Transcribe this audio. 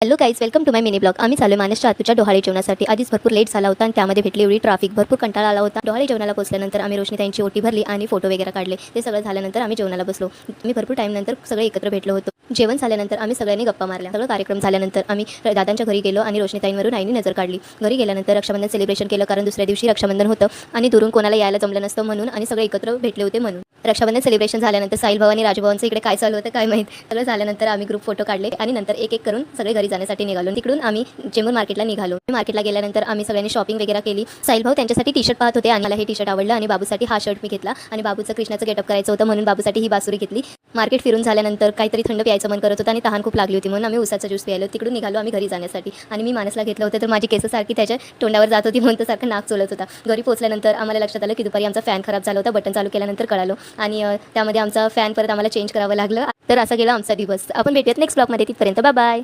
Hello guys, welcome to my mini blog. आम्ही चालू मानसच्या आतूच्या डोहाळे जेवणासाठी. आधीच भरपूर लेट झाला होता आणि त्यामध्ये भेटली एवढी ट्रॅफिक, भरपूर कंटाळा आला होता. डोहाळे जेवणाला पोहोचल्यानंतर आम्ही रोशनीताईंची ओटी भरली आणि फोटो वगैरे काढले. ते सगळं झाल्यानंतर आम्ही जेवणाला बसलो. मी भरपूर टाईम नंतर सगळे एकत्र भेटलो होतो. जेवण झाल्यानंतर आम्ही सगळ्यांनी गप्पा मारल्या. सगळं कार्यक्रम झाल्यानंतर आम्ही दादांच्या घरी गेलो आणि रोशनीताईंवरून आईने नजर काढली. घरी गेल्यानंतर रक्षाबंधन सेलिब्रेशन केलं, कारण दुसऱ्या दिवशी रक्षाबंधन होतं आणि दुरून कोणाला यायला जमलं नसतं म्हणून, आणि सगळे एकत्र भेटले होते म्हणून. रक्षाबंधन सेलिब्रेशन झाल्यानंतर साहिल भाऊ आणि राजभावांचं इकडे काय चालू होतं काय माहीत. सगळं झाल्यानंतर आम्ही ग्रुप फोटो काढले आणि नंतर एक एक करून सगळे घरी जाण्यासाठी निघालो. तिकडून आम्ही चेंबूर मार्केटला निघालो. मार्केटला गेल्यानंतर आम्ही सगळ्यांनी शॉपिंग वगैरे केली. साहिल भाऊ त्यांच्यासाठी टी शर्ट पाहत होते आणि मला हे टी शर्ट आवडलं आणि बाबूसाठी हा शर्ट मी घेतला आणि बाबूचं कृष्णाचं गेटअप करायचं होतं म्हणून बाबूसाठी ही बासुरी घेतली. मार्केट फिरून झाल्यानंतर काहीतरी थंड प्यायचं मन करत होतं आणि तहान खूप लागली होती म्हणून आम्ही उसाचा ज्यूस प्यायलो. तिकडून निघालो आम्ही घरी जाण्यासाठी आणि मी मानसला घेतलं होतं तर माझी केस सारखी त्याच्या तोंडावर जात होती म्हणून सारखं नाक चोलत होता. घरी पोहोचल्यानंतर आम्हाला लक्षात आलं की दुपारी आमचा फॅन खराब झाला होता. बटन चालू केल्यानंतर कळालो आणि त्यामध्ये आमचा फॅन परत आम्हाला चेंज करावं लागलं. तर असा गेला आमचा दिवस. आपण भेटूयात नेक्स्ट ब्लॉगमध्ये. तिथपर्यंत बाय बाय.